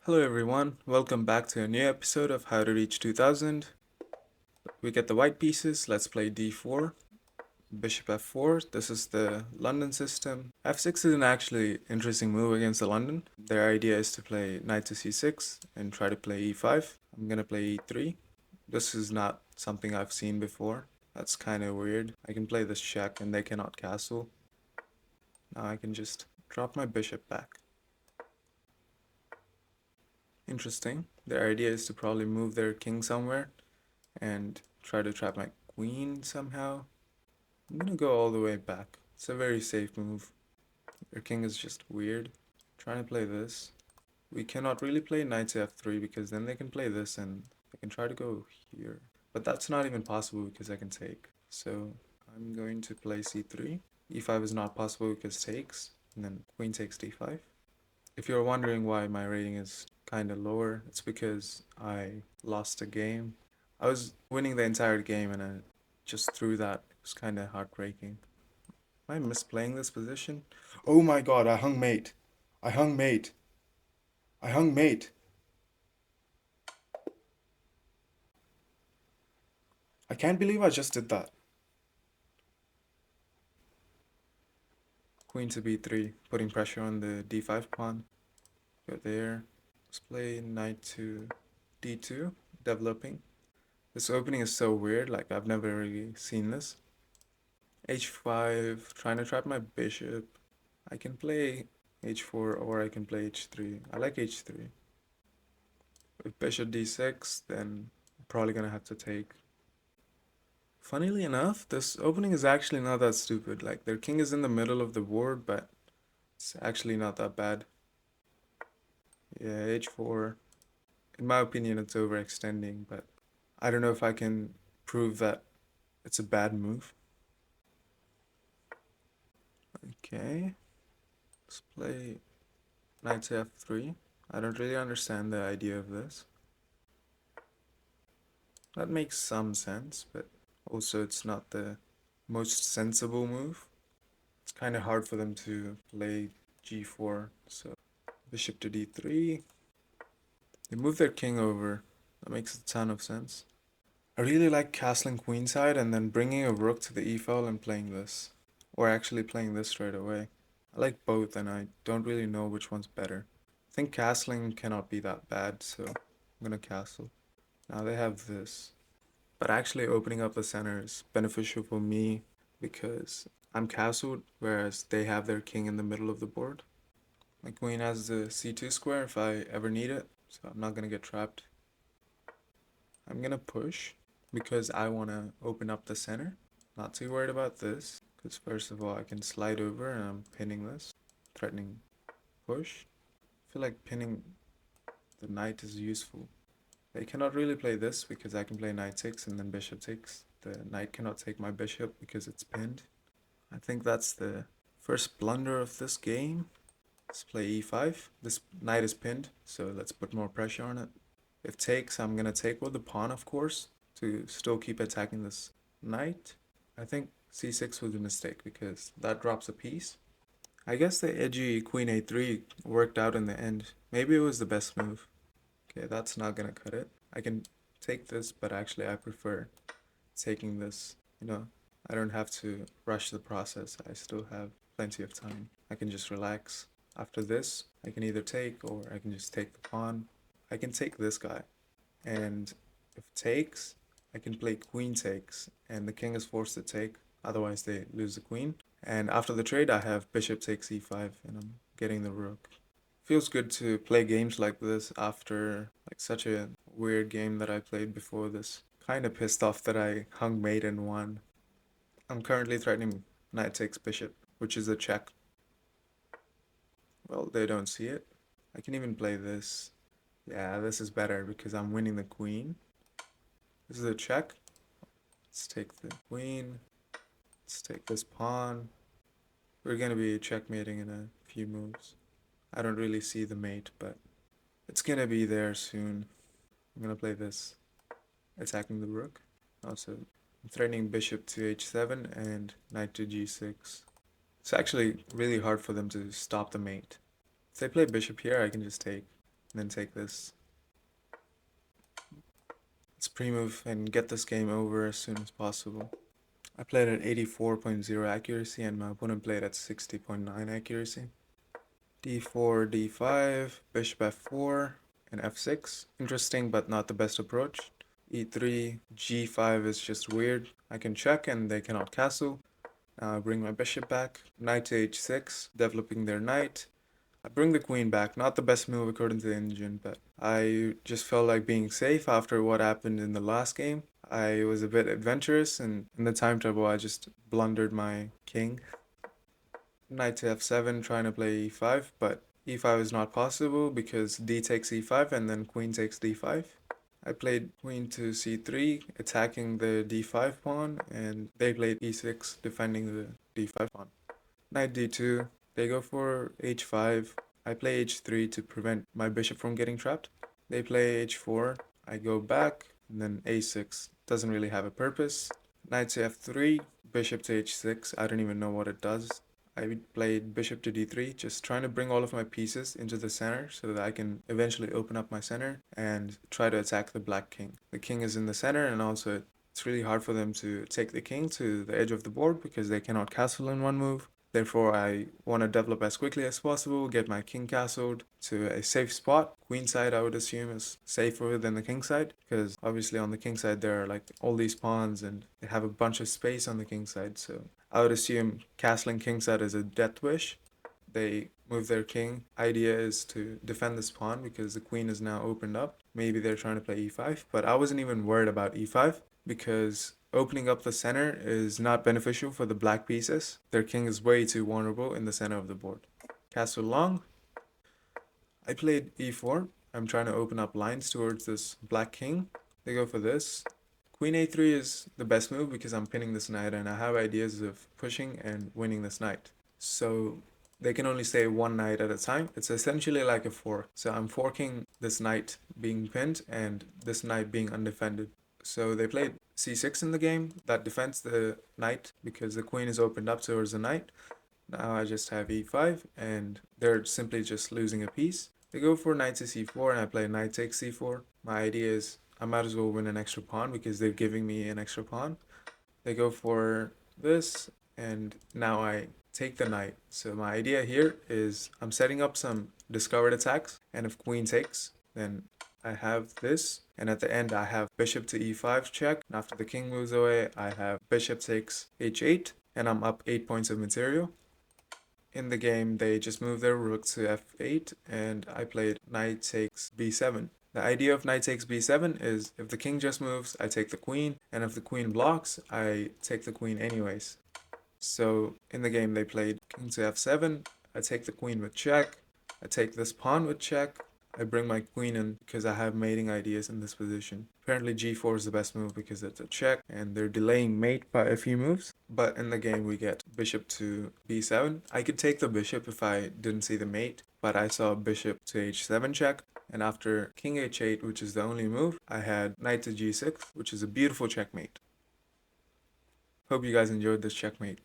Hello everyone, welcome back to a new episode of How to Reach 2000. We get the white pieces, let's play d4, bishop f4, this is the London system. f6 is an actually interesting move against the London. Their idea is to play knight to c6 and try to play e5. I'm gonna play e3. This is not something I've seen before. That's kind of weird. I can play this check and they cannot castle. Now I can just drop my bishop back. Interesting. Their idea is to probably move their king somewhere and try to trap my queen somehow. I'm gonna go all the way back. It's a very safe move. Their king is just weird. Trying to play this. We cannot really play knight to f3 because then they can play this and they can try to go here. But that's not even possible because I can take. So I'm going to play c3. e5 is not possible because takes. And then queen takes d5. If you're wondering why my rating is kind of lower, it's because I lost a game. I was winning the entire game and I just threw that. It was kind of heartbreaking. Am I misplaying this position? Oh my god, I hung mate. I hung mate. I hung mate. I can't believe I just did that. Queen to b3, putting pressure on the d5 pawn. Go there. Let's play knight to d2, developing. This opening is so weird, like I've never really seen this. h5, trying to trap my bishop. I can play h4 or I can play h3. I like h3. If bishop d6, then I'm probably gonna have to take. Funnily enough, this opening is actually not that stupid. Like, their king is in the middle of the board, but it's actually not that bad. Yeah, h4. In my opinion, it's overextending, but I don't know if I can prove that it's a bad move. Okay, let's play knight to f3. I don't really understand the idea of this. That makes some sense, but also it's not the most sensible move. It's kind of hard for them to play g4, so bishop to d3. They move their king over. That makes a ton of sense. I really like castling queenside and then bringing a rook to the e-file and playing this. Or actually playing this straight away. I like both and I don't really know which one's better. I think castling cannot be that bad, so I'm gonna castle. Now they have this. But actually opening up the center is beneficial for me because I'm castled, whereas they have their king in the middle of the board. My queen has the c2 square if I ever need it, so I'm not gonna get trapped. I'm gonna push because I wanna open up the center. Not too worried about this, because first of all I can slide over and I'm pinning this. Threatening push. I feel like pinning the knight is useful. They cannot really play this because I can play knight takes and then bishop takes. The knight cannot take my bishop because it's pinned. I think that's the first blunder of this game. Let's play e5. This knight is pinned, so let's put more pressure on it. If takes, I'm gonna take with the pawn, of course, to still keep attacking this knight. I think c6 was a mistake because that drops a piece. I guess the edgy queen a3 worked out in the end. Maybe it was the best move. Okay, that's not gonna cut it. I can take this, but actually I prefer taking this. I don't have to rush the process. I still have plenty of time. I can just relax. After this, I can either take or I can just take the pawn. I can take this guy. And if takes, I can play queen takes and the king is forced to take. Otherwise they lose the queen. And after the trade, I have bishop takes e5 and I'm getting the rook. Feels good to play games like this after like such a weird game that I played before this. Kind of pissed off that I hung mate and won. I'm currently threatening knight takes bishop, which is a check. Well, they don't see it. I can even play this. Yeah, this is better because I'm winning the queen. This is a check. Let's take the queen. Let's take this pawn. We're gonna be checkmating in a few moves. I don't really see the mate, but it's gonna be there soon. I'm gonna play this, attacking the rook. Also, I'm threatening bishop to h7 and knight to g6. It's actually really hard for them to stop the mate. If they play bishop here, I can just take. and then take this. Let's pre-move and get this game over as soon as possible. I played at 84.0 accuracy and my opponent played at 60.9 accuracy. d4, d5, bishop f4, and f6. Interesting, but not the best approach. e3, g5 is just weird. I can check and they cannot castle. Now I bring my bishop back. Knight to h6, developing their knight. I bring the queen back. Not the best move according to the engine, but I just felt like being safe after what happened in the last game. I was a bit adventurous, and in the time trouble I just blundered my king. Knight to f7, trying to play e5, but e5 is not possible because d takes e5 and then queen takes d5. I played queen to c3, attacking the d5 pawn, and they played e6, defending the d5 pawn. Knight d2, they go for h5. I play h3 to prevent my bishop from getting trapped. They play h4, I go back, and then a6. Doesn't really have a purpose. Knight to f3, bishop to h6, I don't even know what it does. I played bishop to d3, just trying to bring all of my pieces into the center so that I can eventually open up my center and try to attack the black king. The king is in the center, and also it's really hard for them to take the king to the edge of the board because they cannot castle in one move. Therefore, I want to develop as quickly as possible, get my king castled to a safe spot. Queen side, I would assume, is safer than the king side, because obviously on the king side there are like all these pawns and they have a bunch of space on the king side. So I would assume castling king side is a death wish. They move their king. Idea is to defend this pawn because the queen is now opened up. Maybe they're trying to play e5, but I wasn't even worried about e5 because opening up the center is not beneficial for the black pieces. Their king is way too vulnerable in the center of the board. Castle long. I played e4. I'm trying to open up lines towards this black king. They go for this. Queen a3 is the best move because I'm pinning this knight and I have ideas of pushing and winning this knight. So they can only stay one knight at a time. It's essentially like a fork. So I'm forking this knight being pinned and this knight being undefended. So they played c6 in the game. That defends the knight because the queen is opened up towards the knight. Now I just have e5 and they're simply just losing a piece. They go for knight to c4 and I play knight takes c4. My idea is I might as well win an extra pawn because they're giving me an extra pawn. They go for this and now I take the knight. So my idea here is I'm setting up some discovered attacks, and if queen takes, then I have this, and at the end I have bishop to e5 check, and after the king moves away I have bishop takes h8 and I'm up 8 points of material. In the game they just moved their rook to f8 and I played knight takes b7. The idea of knight takes b7 is if the king just moves, I take the queen, and if the queen blocks, I take the queen anyways. So in the game they played king to f7, I take the queen with check, I take this pawn with check, I bring my queen in because I have mating ideas in this position. Apparently g4 is the best move because it's a check and they're delaying mate by a few moves. But in the game we get bishop to b7. I could take the bishop if I didn't see the mate, but I saw bishop to h7 check. And after king h8, which is the only move, I had knight to g6, which is a beautiful checkmate. Hope you guys enjoyed this checkmate.